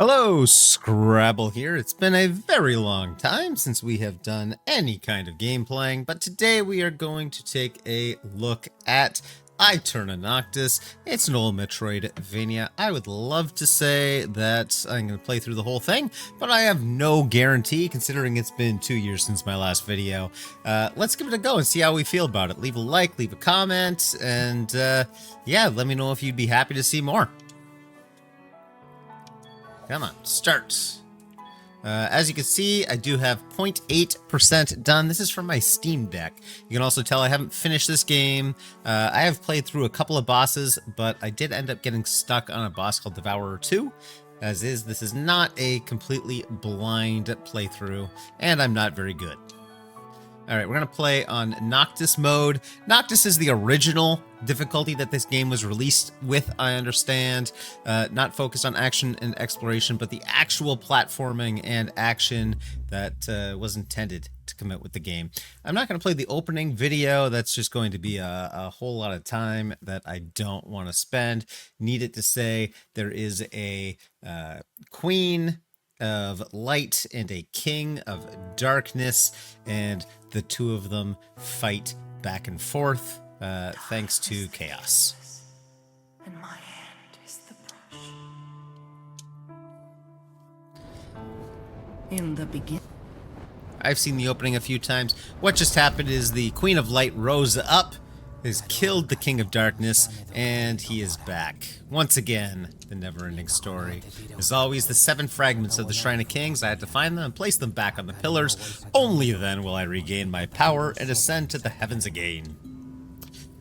Hello, Scrabble here. It's been a very long time since we have done any kind of game playing, but today we are going to take a look at Aeterna Noctis. It's an old metroidvania. I would love to say that I'm going to play through the whole thing, but I have no guarantee considering it's been 2 years since my last video. Let's give it a go and see how we feel about it. Leave a like, leave a comment, and yeah, let me know if you'd be happy to see more. Come on, start. As you can see, I do have 0.8% done. This is from my Steam Deck. You can also tell I haven't finished this game. I have played through a couple of bosses, but I did end up getting stuck on a boss called Devourer 2. As is, this is not a completely blind playthrough, and I'm not very good. Alright, we're going to play on Noctis mode. Noctis is the original difficulty that this game was released with, I understand. Not focused on action and exploration, but the actual platforming and action that was intended to come out with the game. I'm not going to play the opening video. That's just going to be a whole lot of time that I don't want to spend. Needed to say, there is a queen of light and a king of darkness, and the two of them fight back and forth thanks to chaos. And my hand is the brush. In the beginning, I've seen the opening a few times. What just happened is the Queen of Light rose up, has killed the King of Darkness, and he is back. Once again, the never-ending story. As always, the 7 fragments of the Shrine of Kings, I had to find them and place them back on the pillars. Only then will I regain my power and ascend to the heavens again.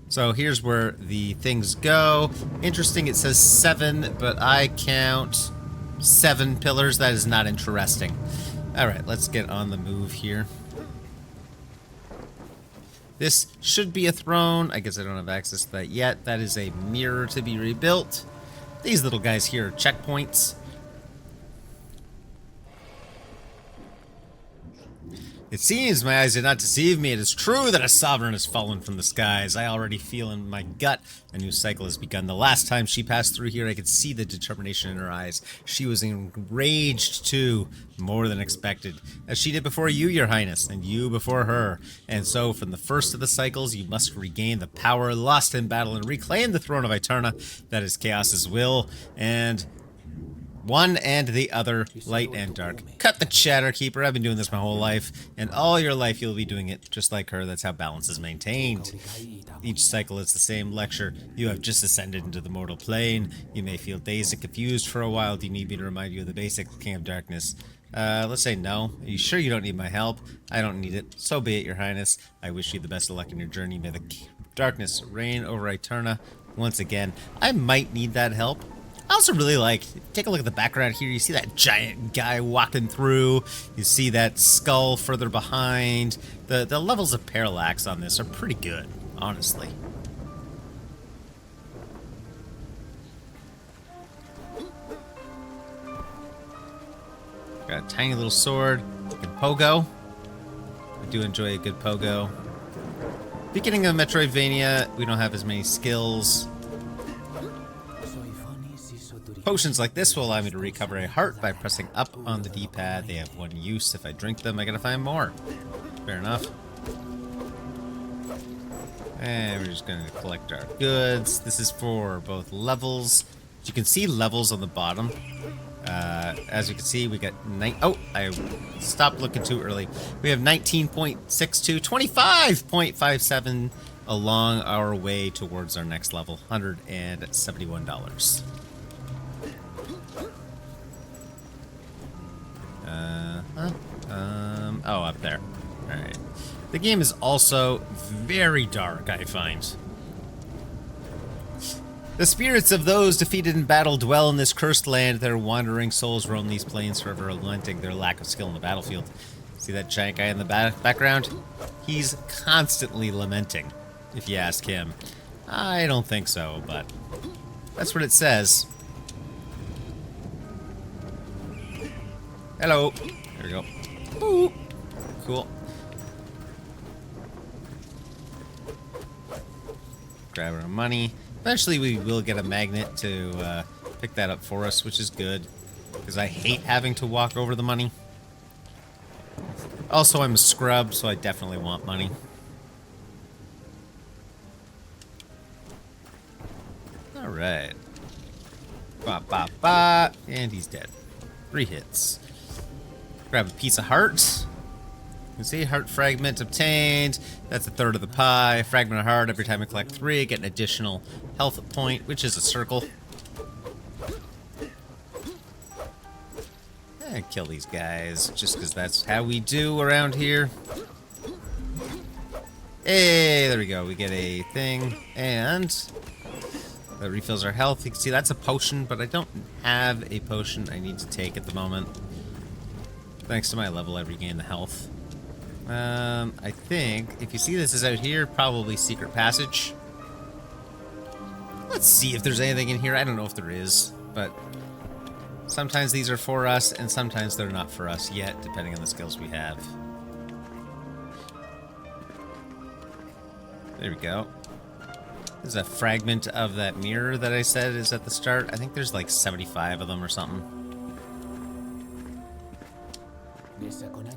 So here's where the things go. Interesting, it says 7, but I count 7 pillars. That is not interesting. Alright, let's get on the move here. This should be a throne. I guess I don't have access to that yet. That is a mirror to be rebuilt. These little guys here are checkpoints. It seems my eyes did not deceive me. It is true that a sovereign has fallen from the skies. I already feel in my gut a new cycle has begun. The last time she passed through here, I could see the determination in her eyes. She was enraged too, more than expected, as she did before you, your highness, and you before her. And so, from the first of the cycles, you must regain the power lost in battle and reclaim the throne of Aeterna. That is Chaos's will, and one and the other, light and dark. Cut the chatter, keeper. I've been doing this my whole life, and all your life you'll be doing it just like her. That's how balance is maintained. Each cycle is the same lecture. You have just ascended into the mortal plane. You may feel dazed and confused for a while. Do you need me to remind you of the basic King of Darkness? Let's say no. Are you sure you don't need my help? I don't need it. So be it, your highness. I wish you the best of luck in your journey. May the darkness reign over Aeterna once again. I might need that help. I also really like, take a look at the background here. You see that giant guy walking through. You see that skull further behind. The levels of parallax on this are pretty good, honestly. Got a tiny little sword. Good pogo. I do enjoy a good pogo. Beginning of Metroidvania, we don't have as many skills. Potions like this will allow me to recover a heart by pressing up on the D-pad. They have one use. If I drink them, I gotta find more. Fair enough. And we're just gonna collect our goods. This is for both levels. You can see levels on the bottom. As you can see, we got oh, I stopped looking too early. We have 19.62, 25.57 along our way towards our next level, $171. Oh, up there. Alright. The game is also very dark, I find. The spirits of those defeated in battle dwell in this cursed land. Their wandering souls roam these plains, forever lamenting their lack of skill in the battlefield. See that giant guy in the background? He's constantly lamenting, if you ask him. I don't think so, but that's what it says. Hello. There we go. Ooh. Cool. Grab our money. Eventually we will get a magnet to pick that up for us, which is good. because I hate having to walk over the money. Also, I'm a scrub, so I definitely want money. Alright. Ba ba ba. And he's dead. 3 hits. Grab a piece of heart. You can see heart fragment obtained. That's a third of the pie. Fragment of heart. Every time I collect 3, I get an additional health point, which is a circle. And kill these guys, just because that's how we do around here. Hey, there we go. We get a thing, and that refills our health. You can see that's a potion, but I don't have a potion I need to take at the moment. Thanks to my level, I regain the health. I think, if you see this is out here, probably secret passage. Let's see if there's anything in here. I don't know if there is, but sometimes these are for us, and sometimes they're not for us yet, depending on the skills we have. There we go. There's a fragment of that mirror that I said is at the start. I think there's like 75 of them or something.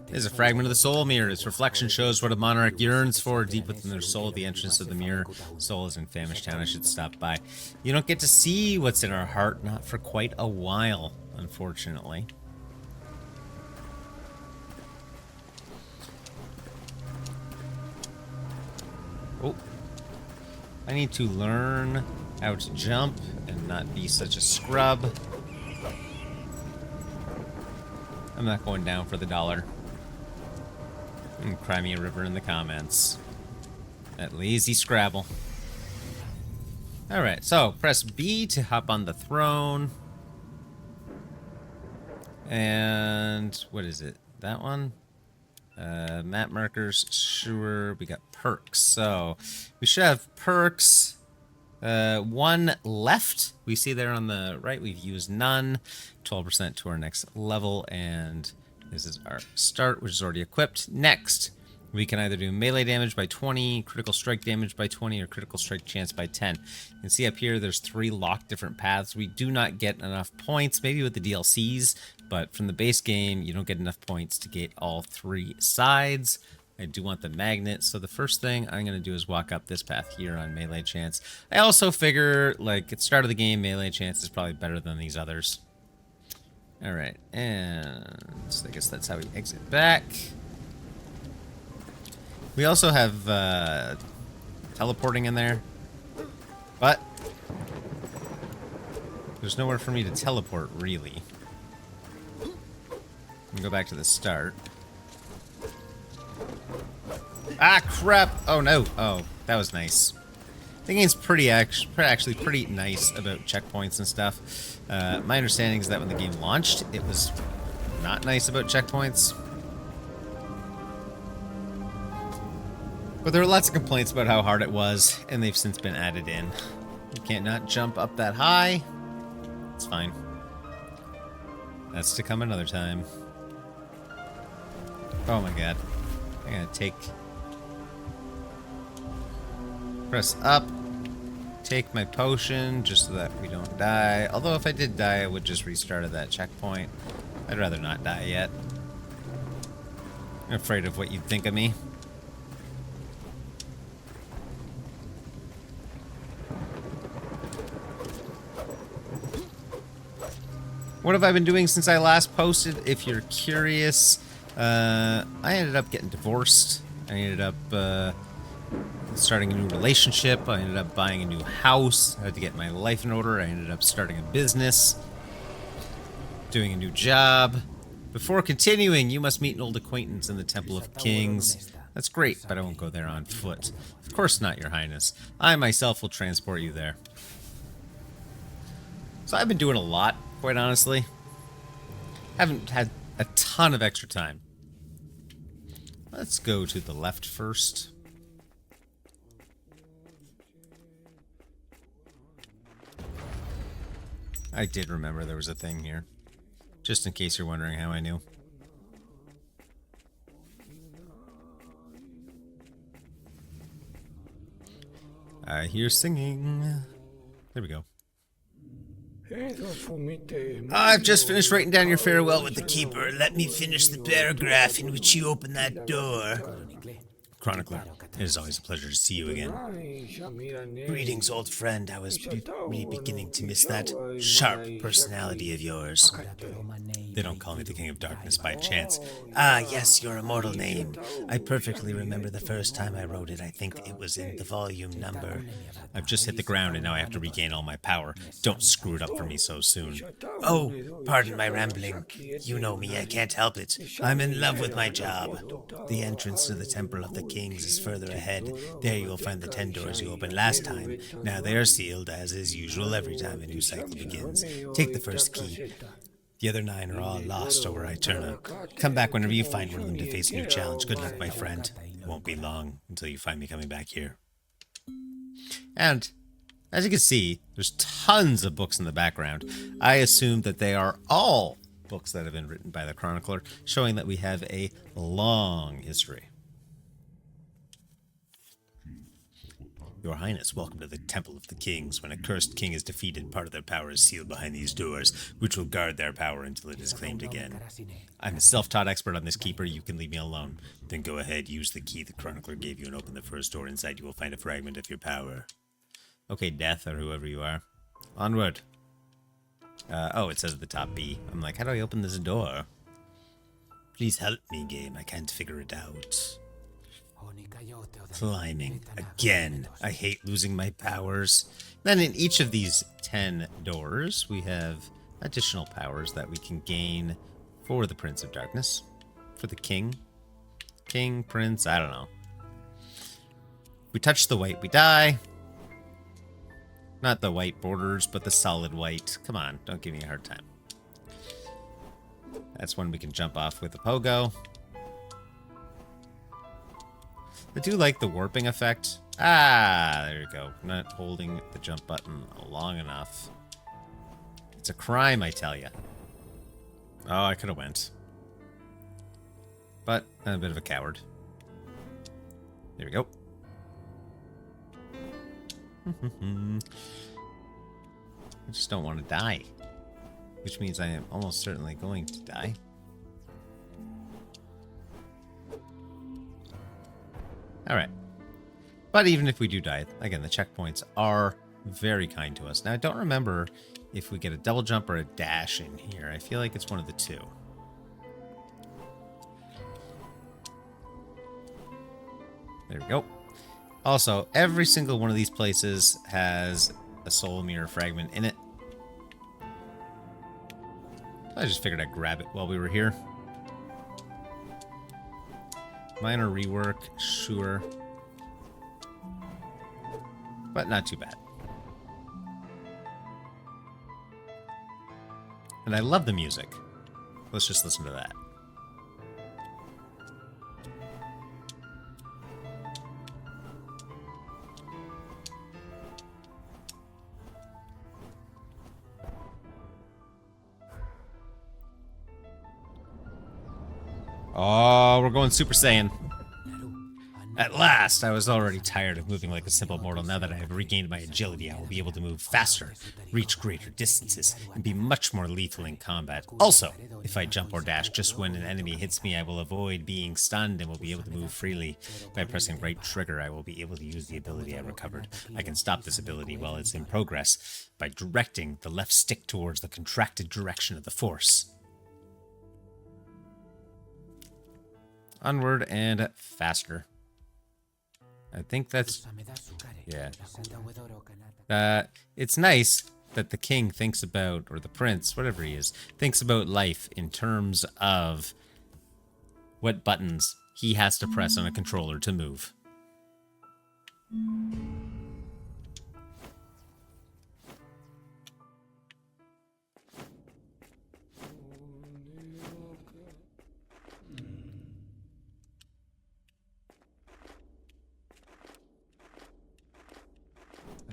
There's a fragment of the soul mirror. Its reflection shows what a monarch yearns for deep within their soul. The entrance of the mirror. Soul is in famished town. I should stop by. You don't get to see what's in our heart, not for quite a while, unfortunately. Oh. I need to learn how to jump and not be such a scrub. I'm not going down for the $1. And cry me a river in the comments. That lazy Scrabble. Alright, so press B to hop on the throne. And what is it? That one? Map markers, sure. We got perks. So we should have perks. 1 left. We see there on the right, we've used none. 12% to our next level, and this is our start, which is already equipped. Next, we can either do melee damage by 20, critical strike damage by 20, or critical strike chance by 10. You can see up here, there's 3 locked different paths. We do not get enough points, maybe with the DLCs, but from the base game, you don't get enough points to get all 3 sides. I do want the magnet, so the first thing I'm going to do is walk up this path here on melee chance. I also figure, like, at the start of the game, melee chance is probably better than these others. Alright, and I guess that's how we exit back. We also have teleporting in there, but there's nowhere for me to teleport, really. I'm gonna go back to the start. Ah, crap! Oh, no. Oh, that was nice. The game's actually pretty nice about checkpoints and stuff. My understanding is that when the game launched, it was not nice about checkpoints. But there were lots of complaints about how hard it was, and they've since been added in. You can't not jump up that high. It's fine. That's to come another time. Oh my god. I'm gonna take... Press up. Take my potion, just so that we don't die. Although if I did die, I would just restart at that checkpoint. I'd rather not die yet. I'm afraid of what you'd think of me. What have I been doing since I last posted? If you're curious, I ended up getting divorced. I ended up starting a new relationship. I ended up buying a new house. I had to get my life in order. I ended up starting a business, doing a new job. Before continuing, you must meet an old acquaintance in the Temple of Kings. That's great, but I won't go there on foot. Of course not, Your Highness. I myself will transport you there. So I've been doing a lot, quite honestly. Haven't had a ton of extra time. Let's go to the left first. I did remember there was a thing here. Just in case you're wondering how I knew. I hear singing. There we go. I've just finished writing down your farewell with the Keeper. Let me finish the paragraph in which you open that door. Chronicler, it is always a pleasure to see you again. Greetings, old friend. I was really beginning to miss that sharp personality of yours. They don't call me the King of Darkness by chance. Ah, yes, your immortal name. I perfectly remember the first time I wrote it. I think it was in the volume number. I've just hit the ground and now I have to regain all my power. Don't screw it up for me so soon. Oh, pardon my rambling. You know me, I can't help it. I'm in love with my job. The entrance to the Temple of the Kings is further ahead. There you will find the 10 doors you opened last time. Now they are sealed, as is usual every time a new cycle begins. Take the first key. The other 9 are all lost over Aeterna. Come back whenever you find one of them to face a new challenge. Good luck, my friend. It won't be long until you find me coming back here. And, as you can see, there's tons of books in the background. I assume that they are all books that have been written by the chronicler, showing that we have a long history. Your Highness, welcome to the Temple of the Kings. When a cursed king is defeated, part of their power is sealed behind these doors, which will guard their power until it is claimed again. I'm a self-taught expert on this keeper. You can leave me alone. Then go ahead, use the key the chronicler gave you and open the first door. Inside you will find a fragment of your power. Okay, Death, or whoever you are. Onward. Oh, it says at the top B. I'm like, how do I open this door? Please help me, game. I can't figure it out. Climbing. Again. I hate losing my powers. Then in each of these 10 doors, we have additional powers that we can gain for the Prince of Darkness. For the King. King, Prince, I don't know. If we touch the white, we die. Not the white borders, but the solid white. Come on, don't give me a hard time. That's when we can jump off with a pogo. I do like the warping effect. Ah, there you go. I'm not holding the jump button long enough. It's a crime, I tell you. Oh, I could have went. But I'm a bit of a coward. There we go. I just don't want to die. Which means I am almost certainly going to die. Alright. But even if we do die, again, the checkpoints are very kind to us. Now, I don't remember if we get a double jump or a dash in here. I feel like it's one of the two. There we go. Also, every single one of these places has a soul mirror fragment in it. I just figured I'd grab it while we were here. Minor rework, sure. But not too bad. And I love the music. Let's just listen to that. Oh, we're going Super Saiyan. At last, I was already tired of moving like a simple mortal. Now that I have regained my agility, I will be able to move faster, reach greater distances, and be much more lethal in combat. Also, if I jump or dash just when an enemy hits me, I will avoid being stunned and will be able to move freely. By pressing right trigger, I will be able to use the ability I recovered. I can stop this ability while it's in progress by directing the left stick towards the contracted direction of the force. Onward and faster. I think that's... yeah. It's nice that the king thinks about, or the prince, whatever he is, thinks about life in terms of what buttons he has to press on a controller to move.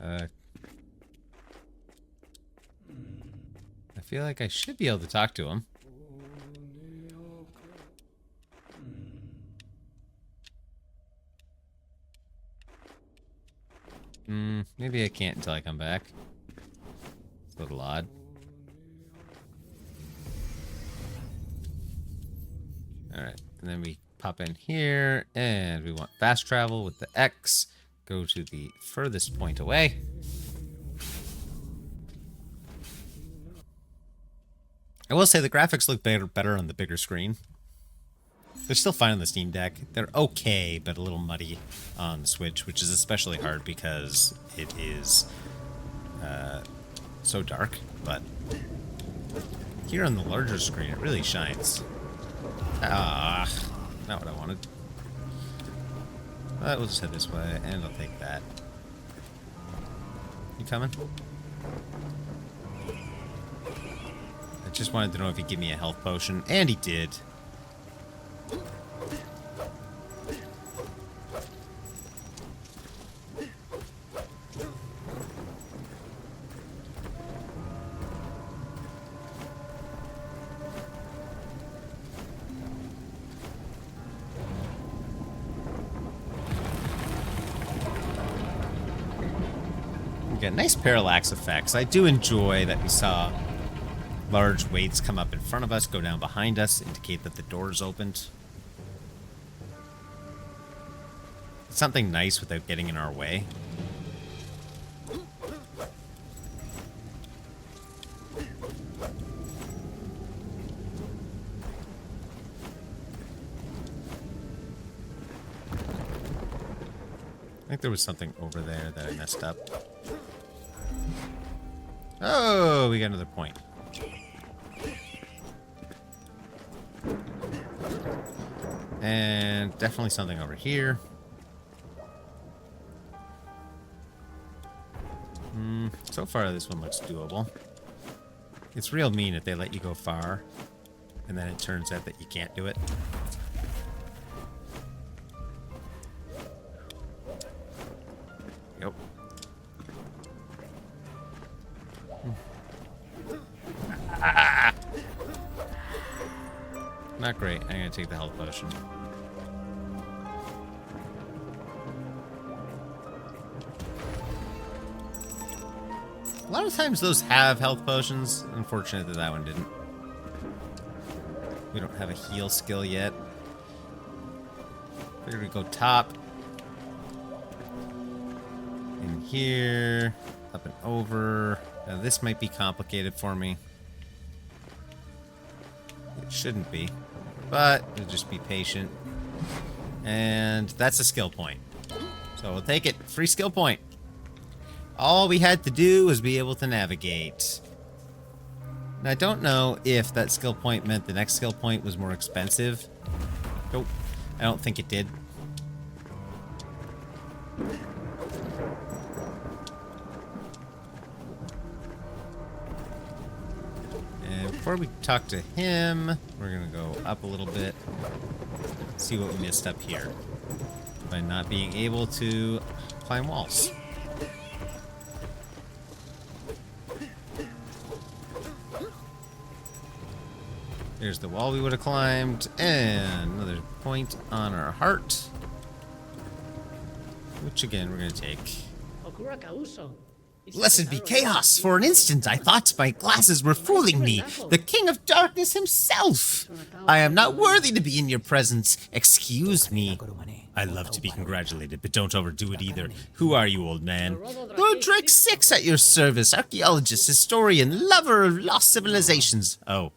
I feel like I should be able to talk to him. Maybe I can't until I come back. It's a little odd. Alright, and then we pop in here, and we want fast travel with the X. Go to the furthest point away. I will say the graphics look better on the bigger screen. They're still fine on the Steam Deck. They're okay, but a little muddy on the Switch, which is especially hard because it is so dark. But here on the larger screen, it really shines. Ah, not what I wanted. But we'll just head this way, and I'll take that. You coming? I just wanted to know if he'd give me a health potion, and he did. Again, nice parallax effects. I do enjoy that we saw large weights come up in front of us, go down behind us, indicate that the door's opened. It's something nice without getting in our way. I think there was something over there that I messed up. Oh, we got another point. And definitely something over here. So far, this one looks doable. It's real mean if they let you go far, and then it turns out that you can't do it. Yep. Not great. I'm gonna take the health potion. A lot of times those have health potions. Unfortunate that that one didn't. We don't have a heal skill yet. Figured we'd go top. In here. Up and over. Now this might be complicated for me. It shouldn't be. But we'll just be patient. And that's a skill point. So we'll take it. Free skill point. All we had to do was be able to navigate. And I don't know if that skill point meant the next skill point was more expensive. Nope. I don't think it did. And before we talk to him, we're going to go up a little bit. See what we missed up here. By not being able to climb walls. There's the wall we would have climbed, and another point on our heart. Which again, we're going to take. Blessed be chaos! For an instant, I thought my glasses were fooling me. The King of Darkness himself! I am not worthy to be in your presence. Excuse me. I love to be congratulated, but don't overdo it either. Who are you, old man? Roderick Six at your service, archaeologist, historian, lover of lost civilizations. Oh,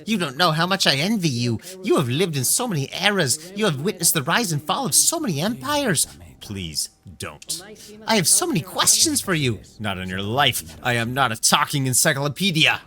you don't know how much I envy you. You have lived in so many eras. You have witnessed the rise and fall of so many empires. Please, don't. I have so many questions for you. Not on your life. I am not a talking encyclopedia.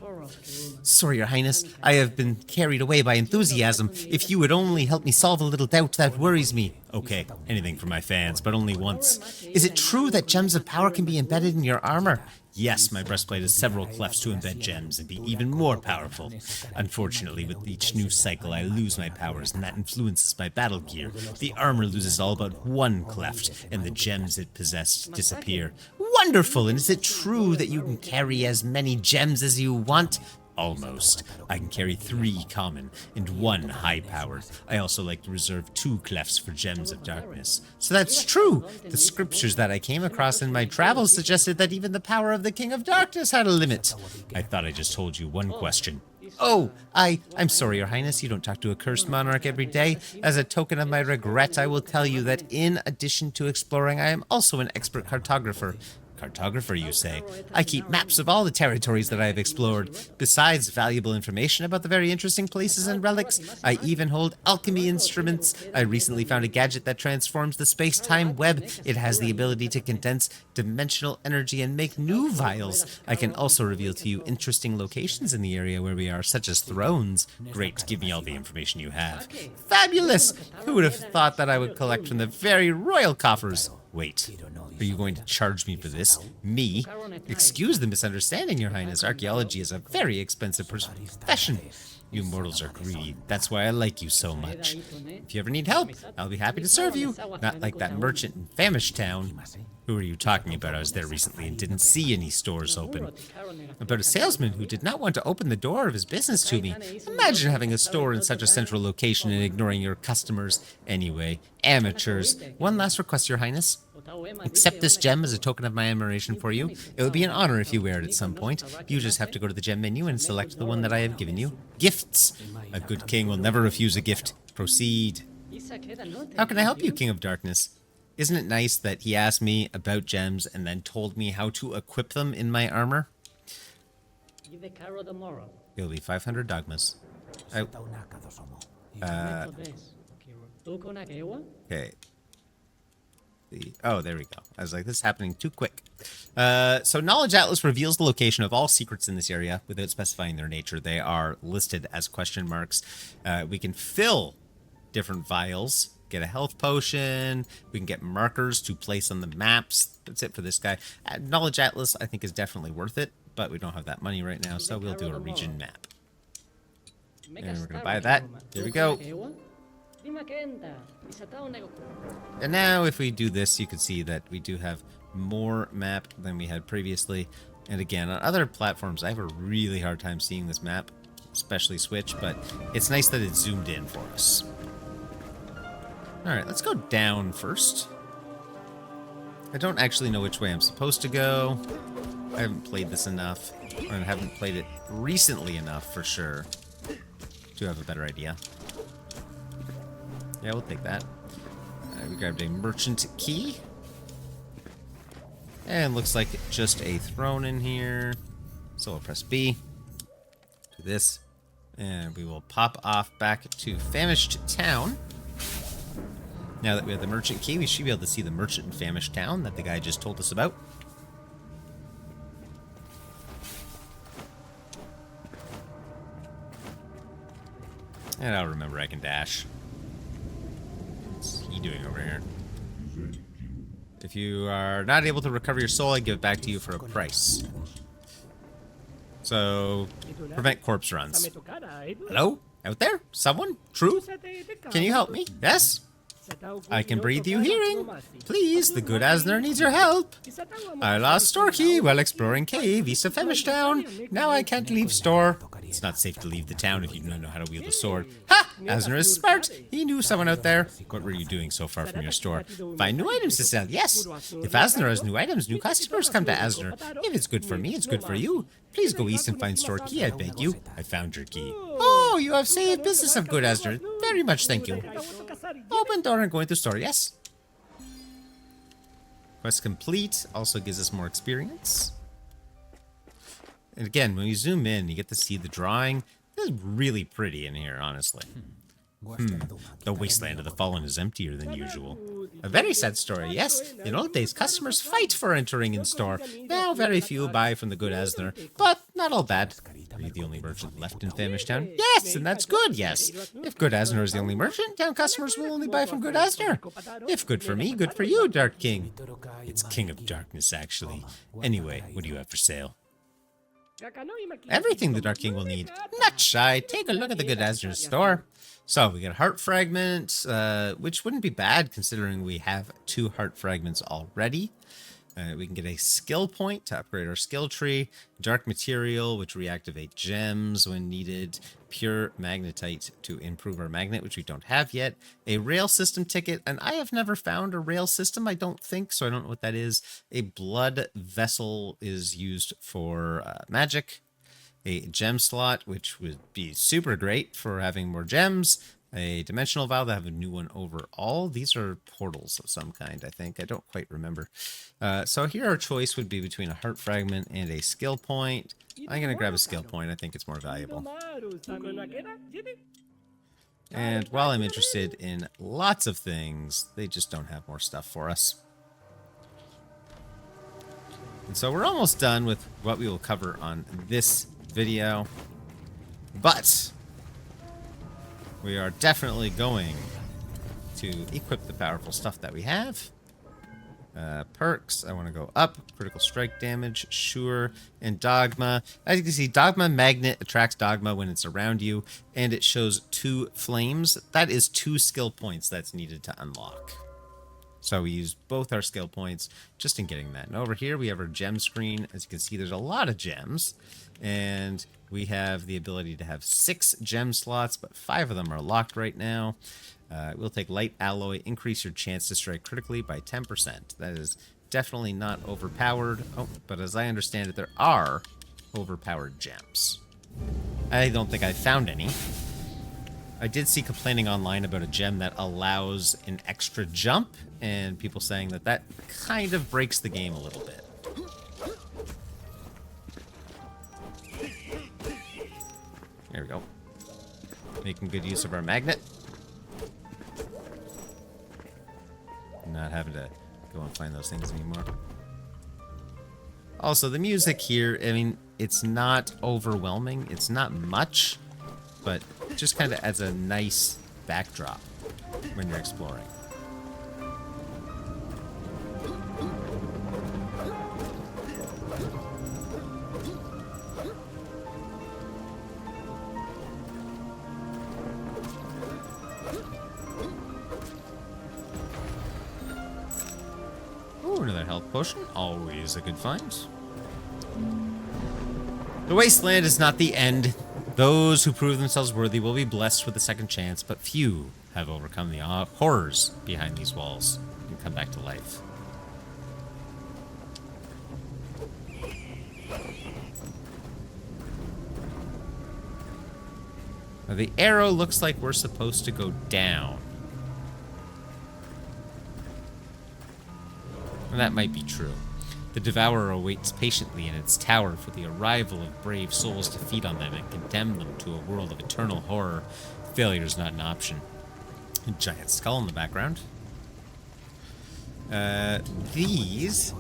Sorry, Your Highness. I have been carried away by enthusiasm. If you would only help me solve a little doubt that worries me. Okay, anything for my fans, but only once. Is it true that gems of power can be embedded in your armor? Yes, my breastplate has several clefts to embed gems and be even more powerful. Unfortunately, with each new cycle, I lose my powers, and that influences my battle gear. The armor loses all but one cleft, and the gems it possessed disappear. Wonderful! And is it true that you can carry as many gems as you want? Almost. I can carry 3 common and 1 high-powered. I also like to reserve 2 clefts for gems of darkness. So that's true! The scriptures that I came across in my travels suggested that even the power of the King of Darkness had a limit. I thought I just told you one question. Oh, I'm sorry, Your Highness, you don't talk to a cursed monarch every day. As a token of my regret, I will tell you that in addition to exploring, I am also an expert cartographer. Cartographer, you say? I keep maps of all the territories that I have explored. Besides valuable information about the very interesting places and relics, I even hold alchemy instruments. I recently found a gadget that transforms the space-time web. It has the ability to condense dimensional energy and make new vials. I can also reveal to you interesting locations in the area where we are, such as thrones. Great, give me all the information you have. Fabulous! Who would have thought that I would collect from the very royal coffers? Wait, are you going to charge me for this? Me? Excuse the misunderstanding, Your Highness. Archaeology is a very expensive profession. You mortals are greedy. That's why I like you so much. If you ever need help, I'll be happy to serve you. Not like that merchant in Famish Town. Who are you talking about? I was there recently and didn't see any stores open. About a salesman who did not want to open the door of his business to me. Imagine having a store in such a central location and ignoring your customers. Anyway, amateurs. One last request, Your Highness. Accept this gem as a token of my admiration for you. It would be an honor if you wear it at some point. You just have to go to the gem menu and select the one that I have given you. Gifts. A good king will never refuse a gift. Proceed. How can I help you, King of Darkness? Isn't it nice that he asked me about gems and then told me how to equip them in my armor? It'll be 500 dogmas. Okay. Oh, there we go. I was like, this is happening too quick. So Knowledge Atlas reveals the location of all secrets in this area without specifying their nature. They are listed as question marks. We can fill different vials, get a health potion, we can get markers to place on the maps. That's it for this guy. Knowledge Atlas, I think, is definitely worth it, but we don't have that money right now, so we'll do a region map. And we're going to buy that. Here we go. And now if we do this, you can see that we do have more map than we had previously. And again, on other platforms, I have a really hard time seeing this map, especially Switch, but it's nice that it's zoomed in for us. Alright, let's go down first. I don't actually know which way I'm supposed to go. I haven't played this enough, or I haven't played it recently enough for sure to have a better idea. Yeah, we'll take that. We grabbed a merchant key. And looks like just a throne in here. So we'll press B. Do this. And we will pop off back to Famished Town. Now that we have the merchant key, we should be able to see the merchant in Famished Town that the guy just told us about. And I'll remember I can dash. What's he doing over here? If you are not able to recover your soul, I give it back to you for a price. So, prevent corpse runs. Hello? Out there? Someone? Truth? Can you help me? Yes? I can breathe you hearing. Please, the good Asner needs your help. I lost Storky while exploring cave east of Femish Town. Now I can't leave store. It's not safe to leave the town if you don't know how to wield a sword. Ha! Asner is smart. He knew someone out there. What were you doing so far from your store? Find new items to sell, yes. If Asner has new items, new customers come to Asner. If it's good for me, it's good for you. Please go east and find Storky, I beg you. I found your key. Oh, you have saved business of good Asner. Very much thank you. Open door and go into store, yes. Quest complete. Also gives us more experience. And again, when you zoom in, you get to see the drawing. This is really pretty in here, honestly. The wasteland of the fallen is emptier than usual. A very sad story, yes. In old days, customers fight for entering in store. Now, very few buy from the good Asner, but not all bad. Are you the only merchant left in Famish Town? Yes, and that's good, yes. If good Asner is the only merchant, town customers will only buy from good Asner. If good for me, good for you, Dark King. It's King of Darkness, actually. Anyway, what do you have for sale? Everything the Dark King will need. Not shy. Take a look at the good Asner's store. So we get a heart fragment, which wouldn't be bad considering we have 2 heart fragments already. We can get a skill point to upgrade our skill tree. Dark material, which reactivate gems when needed. Pure magnetite to improve our magnet, which we don't have yet. A rail system ticket, and I have never found a rail system, I don't think, so I don't know what that is. A blood vessel is used for magic. a gem slot, which would be super great for having more gems, a dimensional vial to have a new one overall. These are portals of some kind, I think. I don't quite remember. So here our choice would be between a heart fragment and a skill point. I'm going to grab a skill point. I think it's more valuable. And while I'm interested in lots of things, they just don't have more stuff for us. And so we're almost done with what we will cover on this video. But we are definitely going to equip the powerful stuff that we have. Perks, I want to go up. Critical strike damage, sure. And Dogma. As you can see, Dogma Magnet attracts Dogma when it's around you, and it shows 2 flames. That is 2 skill points that's needed to unlock. So we use both our skill points just in getting that. And over here we have our gem screen. As you can see, there's a lot of gems. And we have the ability to have 6 gem slots, but 5 of them are locked right now. We'll take light alloy, increase your chance to strike critically by 10%. That is definitely not overpowered. Oh, but as I understand it, there are overpowered gems. I don't think I found any. I did see complaining online about a gem that allows an extra jump, and people saying that that kind of breaks the game a little bit. There we go. Making good use of our magnet. Not having to go and find those things anymore. Also, the music here, I mean, it's not overwhelming. It's not much, but just kind of adds a nice backdrop when you're exploring. Ooh, another health potion. Always a good find. The wasteland is not the end. Those who prove themselves worthy will be blessed with a second chance, but few have overcome the horrors behind these walls and come back to life. Now, the arrow looks like we're supposed to go down. And that might be true. The Devourer awaits patiently in its tower for the arrival of brave souls to feed on them and condemn them to a world of eternal horror. Failure is not an option. A giant skull in the background. These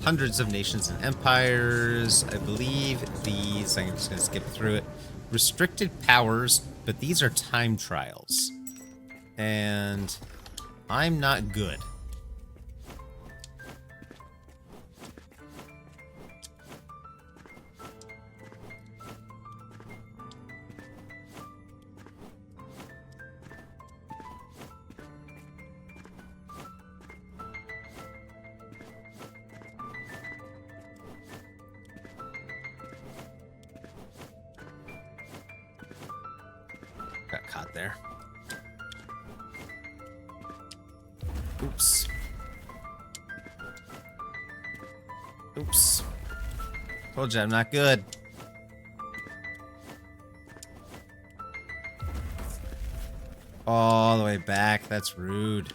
hundreds of nations and empires. I believe these, I'm just going to skip through it. Restricted powers, but these are time trials. And I'm not good. Got caught there. Oops. Oops. Told you I'm not good. All the way back. That's rude.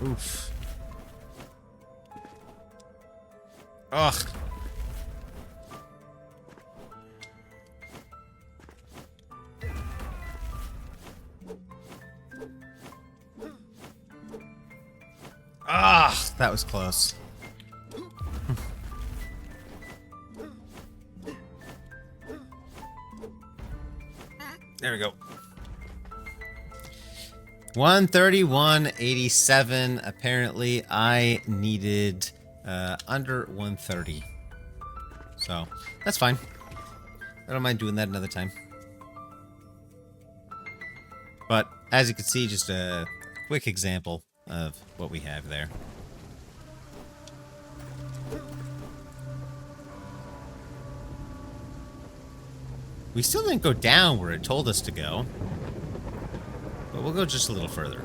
Oof. Ugh. Ah, that was close. There we go. 131.87. Apparently, I needed under 130. So, that's fine. I don't mind doing that another time. But, as you can see, just a quick example of what we have there. We still didn't go down where it told us to go, but we'll go just a little further.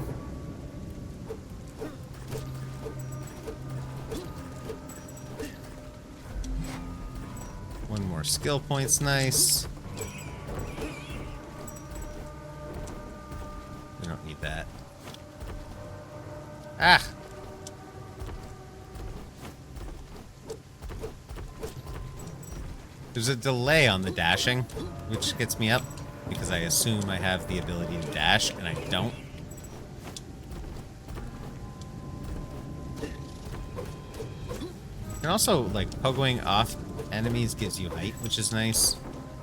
One more skill point's nice. We don't need that. Ah! There's a delay on the dashing, which gets me up, because I assume I have the ability to dash, and I don't. And also, like, pogoing off enemies gives you height, which is nice.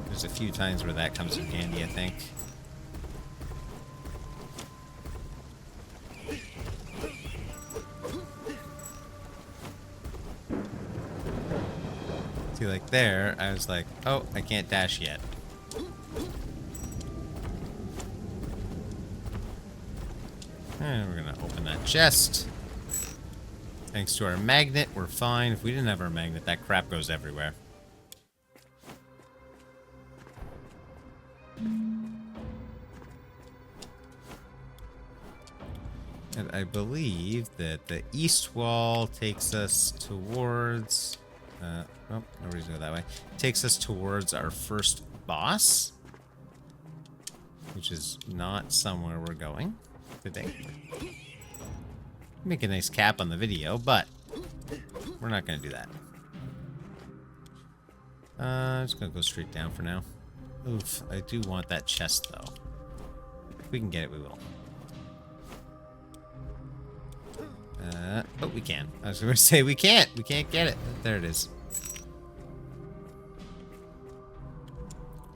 There's a few times where that comes in handy, I think. See, like there, I was like, oh, I can't dash yet. And we're gonna open that chest. Thanks to our magnet, we're fine. If we didn't have our magnet, that crap goes everywhere. And I believe that the east wall takes us towards... oh, nobody's going that way. Takes us towards our first boss. Which is not somewhere we're going today. Make a nice cap on the video, but we're not going to do that. I'm just going to go straight down for now. Oof, I do want that chest, though. If we can get it, we will. Oh, we can. I was going to say we can't. We can't get it. There it is.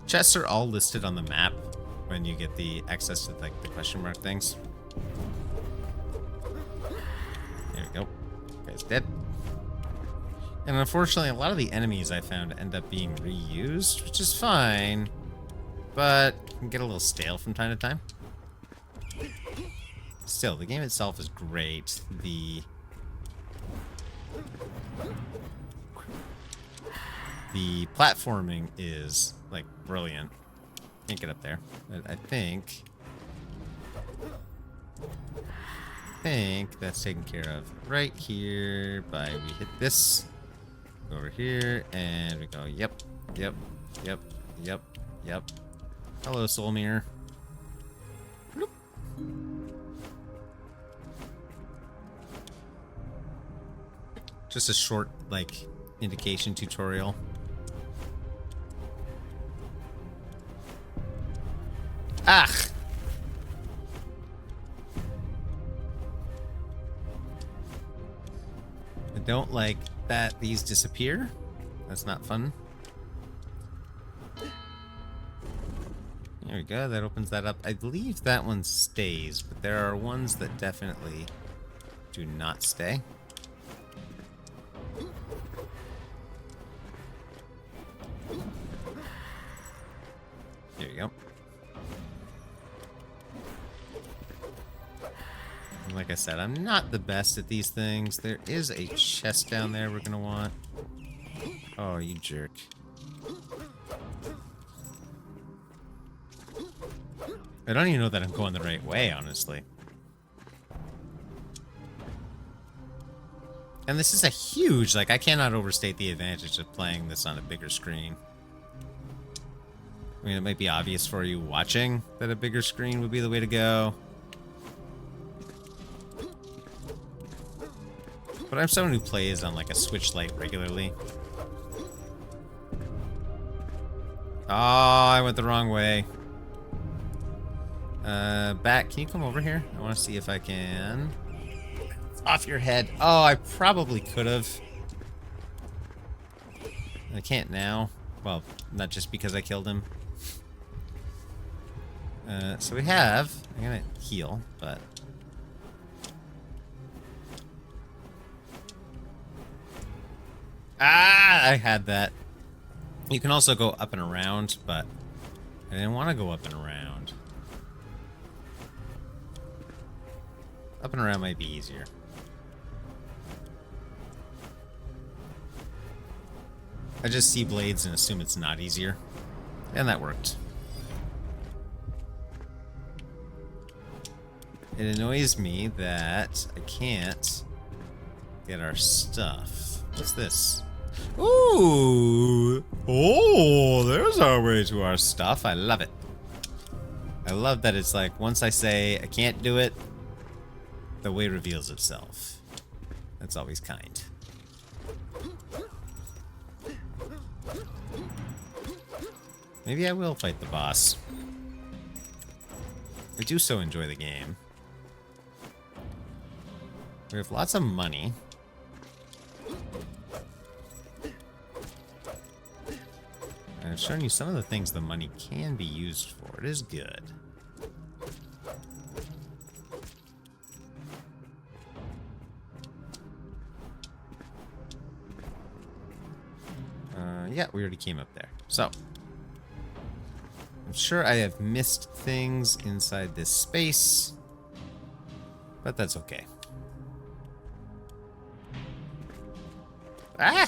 Chests are all listed on the map when you get the access to, like, the question mark things. There we go. Guy's dead. And unfortunately, a lot of the enemies I found end up being reused, which is fine, but can get a little stale from time to time. Still, the game itself is great. The platforming is, like, brilliant. Can't get up there. But I think that's taken care of right here by we hit this. Go over here, and we go, yep. Hello, Soul Mirror. Bloop. Just a short, like, indication tutorial. Ah! I don't like that these disappear. That's not fun. There we go, that opens that up. I believe that one stays, but there are ones that definitely do not stay. There you go. And like I said, I'm not the best at these things. There is a chest down there we're gonna want. Oh, you jerk. I don't even know that I'm going the right way, honestly. And this is a huge, like, I cannot overstate the advantage of playing this on a bigger screen. I mean, it might be obvious for you watching that a bigger screen would be the way to go. But I'm someone who plays on, like, a Switch Lite regularly. Oh, I went the wrong way. Bat, can you come over here? I want to see if I can... Off your head. Oh, I probably could have. I can't now. Well, not just because I killed him. So we have... I'm gonna heal, but... Ah! I had that. You can also go up and around, but... I didn't want to go up and around. Up and around might be easier. I just see blades and assume it's not easier. And that worked. It annoys me that I can't get our stuff. What's this? Ooh! Oh, there's our way to our stuff. I love it. I love that it's like, once I say I can't do it, the way reveals itself. That's always kind. Maybe I will fight the boss. I do so enjoy the game. We have lots of money. And I've shown you some of the things the money can be used for. It is good. Yeah, we already came up there. So, I'm sure I have missed things inside this space, but that's okay. Ah!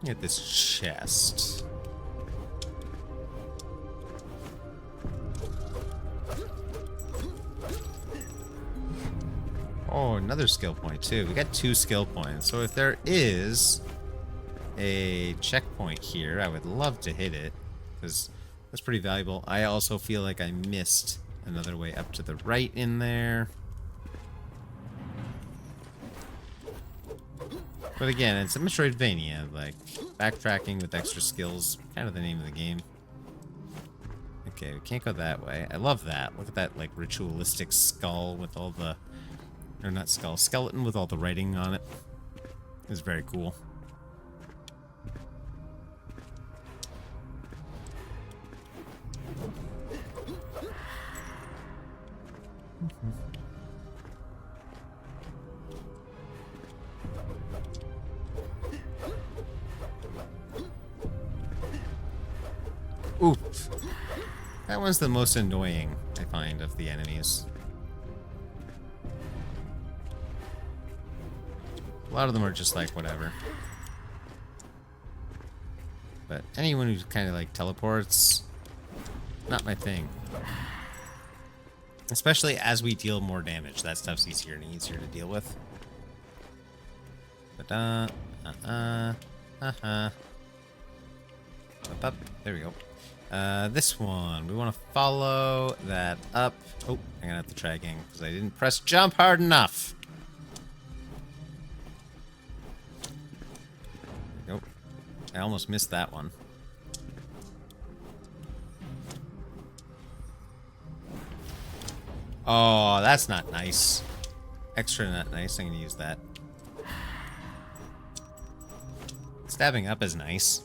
Get this chest. Oh, another skill point too. We got 2 skill points. So if there is a checkpoint here, I would love to hit it, because that's pretty valuable. I also feel like I missed another way up to the right in there. But again, it's a metroidvania, like backtracking with extra skills, kind of the name of the game. Okay, we can't go that way. I love that. Look at that, like, ritualistic skull with all the... Or not skull, skeleton with all the writing on it. It's very cool. Oof. That one's the most annoying, I find, of the enemies. A lot of them are just like, whatever. But anyone who kind of like teleports, not my thing. Especially as we deal more damage. That stuff's easier and easier to deal with. But, up. There we go. This one. We want to follow that up. Oh, I'm gonna have to try again because I didn't press jump hard enough. There we go. I almost missed that one. Oh, that's not nice. Extra not nice. I'm gonna use that. Stabbing up is nice.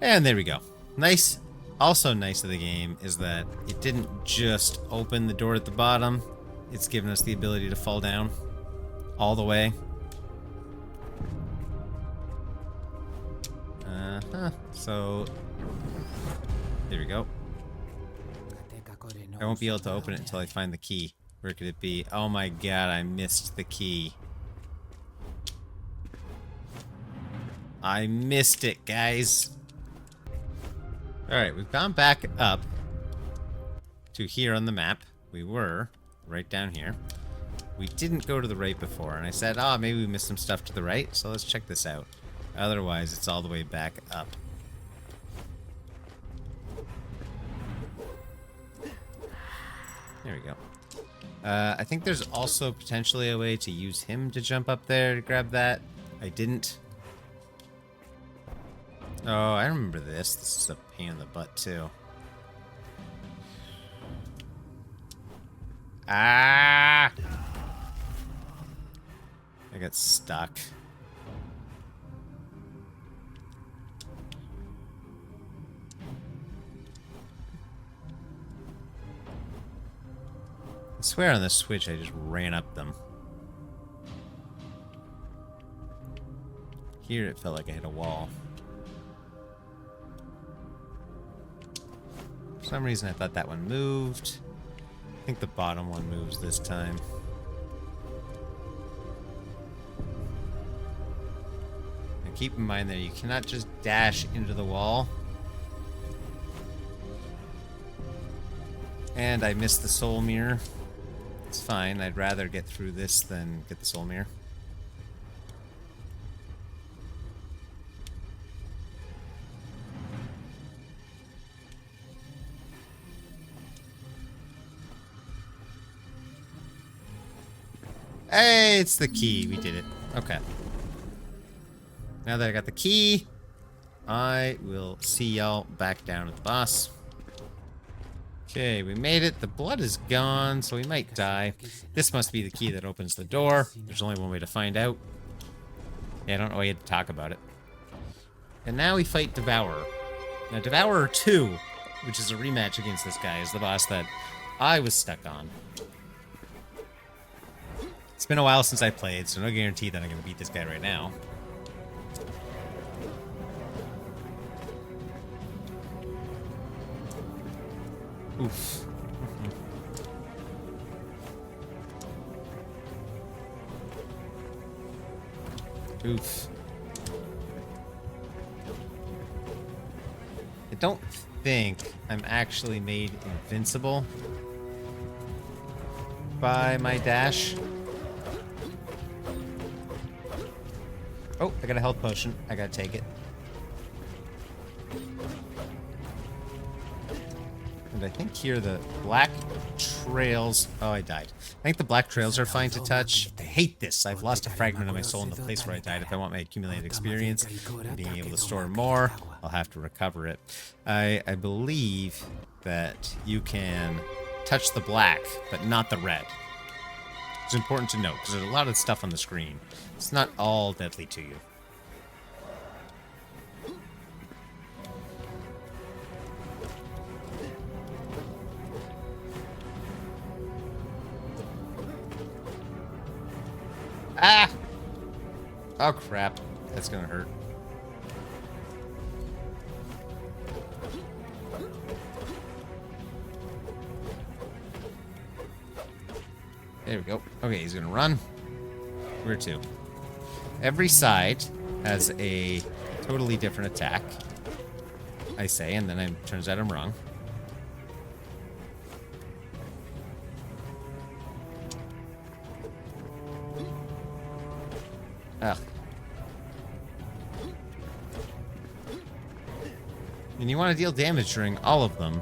And there we go. Nice. Also nice of the game is that it didn't just open the door at the bottom. It's given us the ability to fall down all the way. So there we go. I won't be able to open it until I find the key. Where could it be? Oh my god, I missed the key. I missed it, guys. Alright, we've gone back up to here on the map. We were right down here. We didn't go to the right before, and I said, oh, maybe we missed some stuff to the right, so let's check this out. Otherwise, it's all the way back up. There we go. I think there's also potentially a way to use him to jump up there to grab that. I didn't. Oh, I remember this. This is a pain in the butt, too. Ah! I got stuck. I swear on the Switch I just ran up them. Here it felt like I hit a wall. some reason I thought that one moved. I think the bottom one moves this time. And keep in mind that you cannot just dash into the wall. And I missed the soul mirror. It's fine. I'd rather get through this than get the soul mirror. Hey, it's the key. We did it. Okay. Now that I got the key, I will see y'all back down at the boss. Okay, we made it. The blood is gone, so we might die. This must be the key that opens the door. There's only one way to find out. Yeah, I don't know why you had to talk about it. And now we fight Devourer. Now, Devourer 2, which is a rematch against this guy, is the boss that I was stuck on. It's been a while since I played, so no guarantee that I'm going to beat this guy right now. Oof. Oof. I don't think I'm actually made invincible by my dash. Oh, I got a health potion. I gotta take it. And I think here the black trails... Oh, I died. I think the black trails are fine to touch. I hate this. I've lost a fragment of my soul in the place where I died. If I want my accumulated experience and being able to store more, I'll have to recover it. I believe that you can touch the black, but not the red. It's important to note, because there's a lot of stuff on the screen. It's not all deadly to you. Ah! Oh, crap. That's gonna hurt. There we go. Okay, he's gonna run. Where to? Every side has a totally different attack, I say, and then it turns out I'm wrong. Ugh. And you want to deal damage during all of them.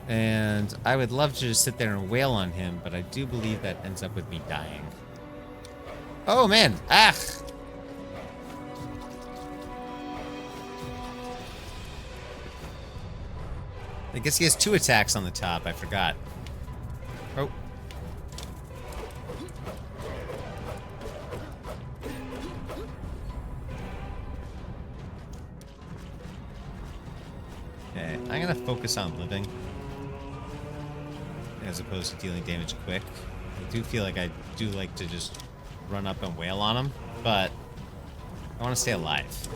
And I would love to just sit there and wail on him, but I do believe that ends up with me dying. Oh, man. Ah! I guess he has 2 attacks on the top. I forgot. Oh. Okay, I'm gonna focus on living as opposed to dealing damage quick. I do feel like I do like to just run up and wail on him, but I want to stay alive.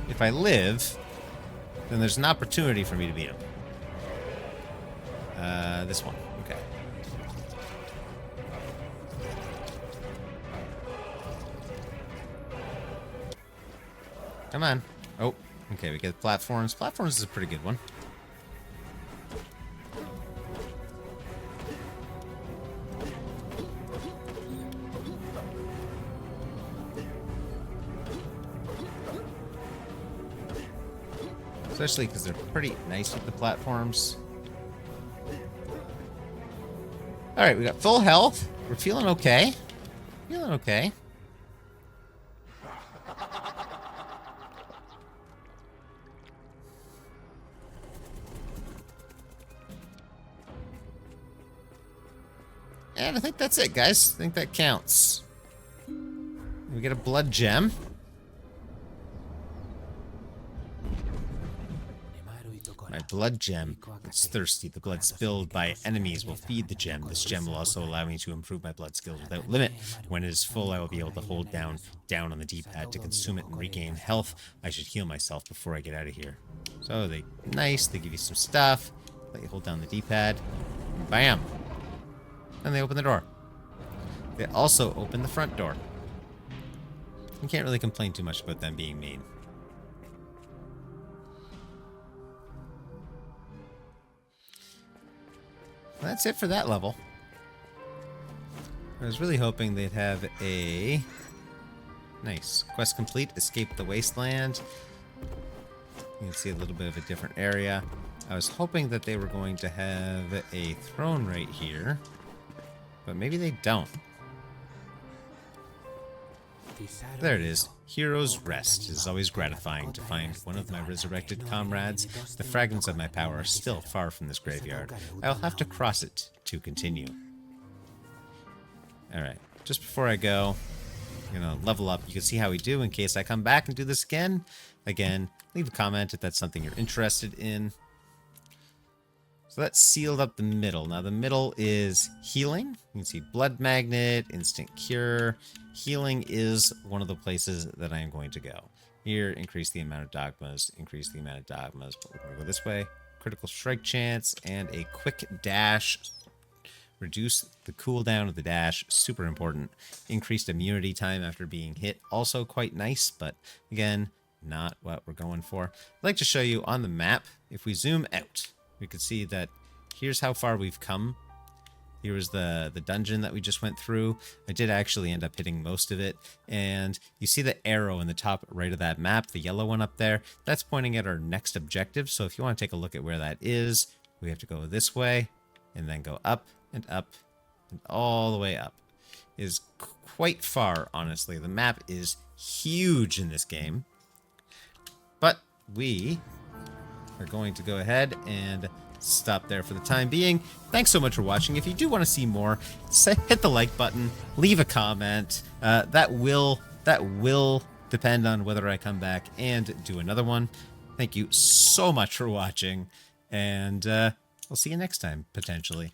If I live, then there's an opportunity for me to beat him. This one. Okay. Come on. Oh, okay, we get platforms. Platforms is a pretty good one. Especially because they're pretty nice with the platforms. Alright, we got full health. We're feeling okay. Feeling okay. And I think that's it, guys. I think that counts. We get a blood gem. My blood gem. It's thirsty. The blood spilled by enemies will feed the gem. This gem will also allow me to improve my blood skills without limit. When it is full, I will be able to hold down on the D-pad to consume it and regain health. I should heal myself before I get out of here. So they give you some stuff. Let you hold down the D-pad. Bam! And they open the door. They also open the front door. You can't really complain too much about them being mean. That's it for that level. I was really hoping they'd have a... Nice. Quest complete. Escape the wasteland. You can see a little bit of a different area. I was hoping that they were going to have a throne right here. But maybe they don't. There it is. Hero's Rest. It is always gratifying to find one of my resurrected comrades. The fragments of my power are still far from this graveyard. I will have to cross it to continue. Alright, just before I go, I'm going to level up. You can see how we do in case I come back and do this again. Again, leave a comment if that's something you're interested in. So that's sealed up the middle. Now the middle is healing. You can see blood magnet, instant cure. Healing is one of the places that I am going to go. Here, increase the amount of dogmas, increase the amount of dogmas. But we're going to go this way. Critical strike chance and a quick dash. Reduce the cooldown of the dash, super important. Increased immunity time after being hit, also quite nice, but again, not what we're going for. I'd like to show you on the map, if we zoom out, we can see that here's how far we've come. Here was the dungeon that we just went through. I did actually end up hitting most of it. And you see the arrow in the top right of that map, the yellow one up there. That's pointing at our next objective. So if you want to take a look at where that is, we have to go this way and then go up and all the way up. It is quite far, honestly. The map is huge in this game. But we are going to go ahead and stop there for the time being. Thanks so much for watching. If you do want to see more, hit the like button, leave a comment. That will depend on whether I come back and do another one. Thank you so much for watching, and we'll see you next time, potentially.